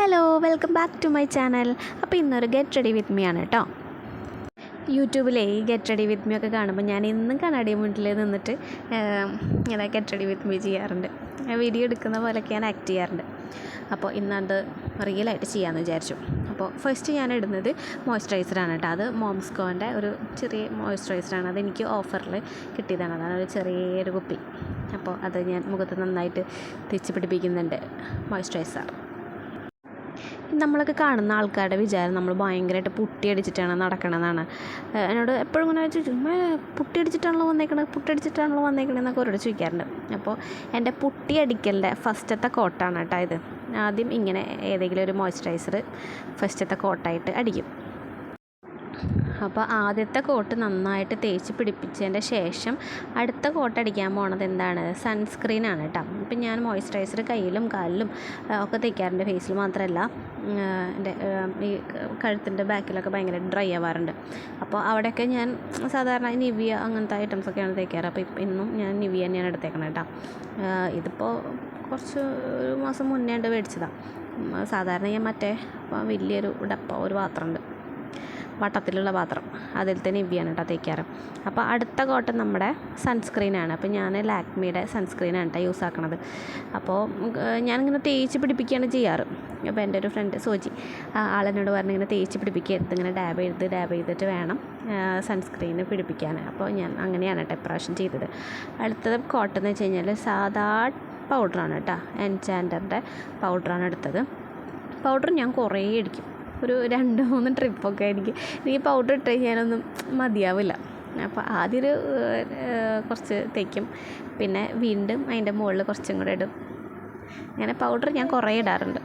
Hello, welcome back to my channel. അപ്പോൾ ഇന്നൊരു get ready with me ആണ് കേട്ടോ. യൂട്യൂബിലെ ഈ ഗെറ്റ് റെഡി വിത്ത് മീ ഒക്കെ കാണുമ്പോൾ ഞാൻ ഇന്നും കണ്ണാടി മുന്നിൽ നിന്നിട്ട് ഇങ്ങനെ ഗെറ്റ് റെഡി വിത്ത് മീ ചെയ്യാറുണ്ട്. വീഡിയോ എടുക്കുന്ന പോലെയൊക്കെ ഞാൻ ആക്ട് ചെയ്യാറുണ്ട്. അപ്പോൾ ഇന്നത് റിയലായിട്ട് ചെയ്യാമെന്ന് വിചാരിച്ചു. അപ്പോൾ ഫസ്റ്റ് ഞാൻ ഇടുന്നത് മോയ്സ്ചറൈസറാണ് കേട്ടോ. അത് മോംസ്കോൻ്റെ ഒരു ചെറിയ മോയ്സ്ചറൈസറാണ്. അതെനിക്ക് ഓഫറിൽ കിട്ടിയതാണ്. അതാണ് ഒരു ചെറിയൊരു കുപ്പി. അപ്പോൾ അത് ഞാൻ മുഖത്ത് നന്നായിട്ട് തേച്ച് പിടിപ്പിക്കുന്നുണ്ട് മോയ്സ്ചറൈസർ. നമ്മളൊക്കെ കാണുന്ന ആൾക്കാരുടെ വിചാരം നമ്മൾ ഭയങ്കരമായിട്ട് പുട്ടിയടിച്ചിട്ടാണ് നടക്കണമെന്നാണ്. എന്നോട് എപ്പോഴും ഇങ്ങനെ ചോദിച്ചു, പുട്ടിയടിച്ചിട്ടാണല്ലോ വന്നേക്കണേ എന്നൊക്കെ അവരോട് ചോദിക്കാറുണ്ട്. അപ്പോൾ എൻ്റെ പുട്ടിയടിക്കലിൻ്റെ ഫസ്റ്റത്തെ കോട്ടാണ് കേട്ടോ ഇത്. ആദ്യം ഇങ്ങനെ ഏതെങ്കിലും ഒരു മോയ്സ്ചറൈസർ ഫസ്റ്റത്തെ കോട്ടായിട്ട് അടിക്കും. അപ്പോൾ ആദ്യത്തെ കോട്ട് നന്നായിട്ട് തേച്ച് പിടിപ്പിച്ചതിൻ്റെ ശേഷം അടുത്ത കോട്ട് അടിക്കാൻ പോണത് എന്താണ്, സൺസ്ക്രീനാണ് കേട്ടോ. ഇപ്പം ഞാൻ മോയ്സ്ചറൈസർ കയ്യിലും കാലിലും ഒക്കെ തേക്കാറുണ്ട്, ഫേസിൽ മാത്രമല്ല. എൻ്റെ ഈ കഴുത്തിൻ്റെ ബാക്കിലൊക്കെ ഭയങ്കര ഡ്രൈ ആവാറുണ്ട്. അപ്പോൾ അവിടെയൊക്കെ ഞാൻ സാധാരണ നിവിയ അങ്ങനത്തെ ഐറ്റംസൊക്കെയാണ് തേക്കാറ്. അപ്പോൾ ഇന്നും ഞാൻ നിവിയ തന്നെയാണ് എടുത്തേക്കണം കേട്ടോ. ഇതിപ്പോൾ കുറച്ച് ഒരു മാസം മുന്നേ മേടിച്ചതാണ്. സാധാരണ ഞാൻ മറ്റേ വലിയൊരു ഡപ്പ ഒരു പാത്രമുണ്ട്, വട്ടത്തിലുള്ള പാത്രം, അതിൽ തന്നെ നിവിയാണ് കേട്ടോ തേക്കാറ്. അപ്പോൾ അടുത്ത കോട്ടൺ നമ്മുടെ സൺസ്ക്രീനാണ്. അപ്പോൾ ഞാൻ ലാക്മിയുടെ സൺസ്ക്രീനാണ് കേട്ടോ യൂസ് ആക്കണത്. അപ്പോൾ ഞാനിങ്ങനെ തേച്ച് പിടിപ്പിക്കുകയാണ് ചെയ്യാറ്. അപ്പോൾ എൻ്റെ ഒരു ഫ്രണ്ട് സോജി ആളെന്നോട് പറഞ്ഞ് ഇങ്ങനെ തേച്ച് പിടിപ്പിക്കരുത്, ഇങ്ങനെ ഡാബ് ചെയ്തിട്ട് വേണം സൺസ്ക്രീന് പിടിപ്പിക്കാൻ. അപ്പോൾ ഞാൻ അങ്ങനെയാണ് കേട്ടോ ഇപ്രാവശ്യം ചെയ്തത്. അടുത്തത് കോട്ടൺ എന്ന് വെച്ച് കഴിഞ്ഞാൽ സാധാ പൗഡറാണ് കേട്ടോ. എൻചാൻഡറിൻ്റെ പൗഡറാണ് എടുത്തത്. പൗഡർ ഞാൻ കുറേ അടിക്കും, ഒരു 2-3 ട്രിപ്പൊക്കെ എനിക്ക് പൗഡർ ഇട്ട് കഴിഞ്ഞാലൊന്നും മതിയാവില്ല. അപ്പോൾ ആദ്യം കുറച്ച് തേക്കും, പിന്നെ വീണ്ടും അതിൻ്റെ മുകളിൽ കുറച്ചും കൂടെ ഇടും. അങ്ങനെ പൗഡർ ഞാൻ കുറേ ഇടാറുണ്ട്.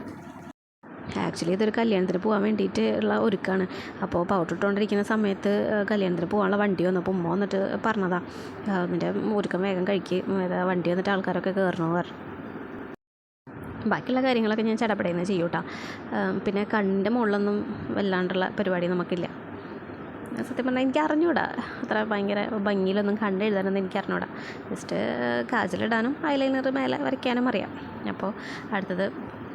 ആക്ച്വലി ഇതൊരു കല്യാണത്തിന് പോകാൻ വേണ്ടിയിട്ട് ഉള്ള ഒരുക്കാണ്. അപ്പോൾ പൗഡർ ഇട്ടുകൊണ്ടിരിക്കുന്ന സമയത്ത് കല്യാണത്തിന് പോകാനുള്ള വണ്ടി വന്നപ്പോൾ ഉമ്മ വന്നിട്ട് പറഞ്ഞതാണ്, അതിൻ്റെ ഒരുക്കം വേഗം വണ്ടി വന്നിട്ട് ആൾക്കാരൊക്കെ കയറണമെന്ന് പറഞ്ഞു. ബാക്കിയുള്ള കാര്യങ്ങളൊക്കെ ഞാൻ ചടപടയെന്ന് ചെയ്യും കേട്ടോ. പിന്നെ കണ്ണിൻ്റെ മുകളിലൊന്നും വല്ലാണ്ടുള്ള പരിപാടി നമുക്കില്ല. സത്യം പറഞ്ഞാൽ എനിക്ക് അറിഞ്ഞൂടാ, അത്ര ഭയങ്കര ഭംഗിയിലൊന്നും കണ്ടെഴുതാനൊന്നും എനിക്ക് അറിഞ്ഞൂടാ. ജസ്റ്റ് കാജലിടാനും ഐലൈനർ മേലെ വരയ്ക്കാനും അറിയാം. അപ്പോൾ അടുത്തത്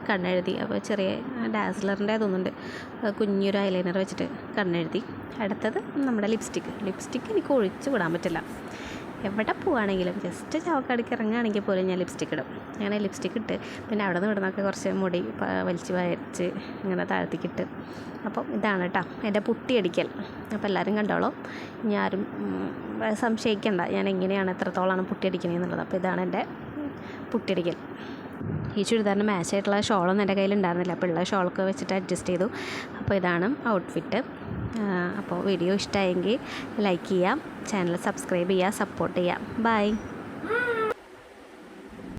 കണ്ണെഴുതി. അപ്പോൾ ചെറിയ ഡാസ്ലറിൻ്റെ അതൊന്നുണ്ട്, കുഞ്ഞൊരു ഐലൈനർ വെച്ചിട്ട് കണ്ണെഴുതി. അടുത്തത് നമ്മുടെ ലിപ്സ്റ്റിക്ക് എനിക്ക് ഒഴിച്ച് വിടാൻ പറ്റില്ല. എവിടെ പോവുകയാണെങ്കിലും ജസ്റ്റ് ചാവക്കാടിക്ക് ഇറങ്ങുകയാണെങ്കിൽ പോലും ഞാൻ ലിപ്സ്റ്റിക്ക് ഇടും. അങ്ങനെ ലിപ്സ്റ്റിക്ക് ഇട്ട് പിന്നെ അവിടെ നിന്ന് ഇവിടുന്നൊക്കെ കുറച്ച് മുടി വലിച്ച് വരച്ച് ഇങ്ങനെ താഴ്ത്തിക്കിട്ട്. അപ്പോൾ ഇതാണ് കേട്ടോ എൻ്റെ പുട്ടിയടിക്കൽ. അപ്പോൾ എല്ലാവരും കണ്ടോളൂ, ഞാനും സംശയിക്കേണ്ട ഞാൻ എങ്ങനെയാണ് എത്രത്തോളമാണ് പുട്ടിയടിക്കണേന്നുള്ളത്. അപ്പോൾ ഇതാണ് എൻ്റെ പുട്ടിയടിക്കൽ. ഈ ചുരിദാറിന് മാച്ചായിട്ടുള്ള ഷോളൊന്നും എൻ്റെ കയ്യിലുണ്ടായിരുന്നില്ല, അപ്പോൾ ഉള്ള ഷോളൊക്കെ വെച്ചിട്ട് അഡ്ജസ്റ്റ് ചെയ്തു. അപ്പോൾ ഇതാണ് ഔട്ട്ഫിറ്റ്. അപ്പോൾ വീഡിയോ ഇഷ്ടമായെങ്കിൽ ലൈക്ക് ചെയ്യാം, ചാനൽ സബ്സ്ക്രൈബ് ചെയ്യുക, സപ്പോർട്ട് ചെയ്യാം. ബൈ.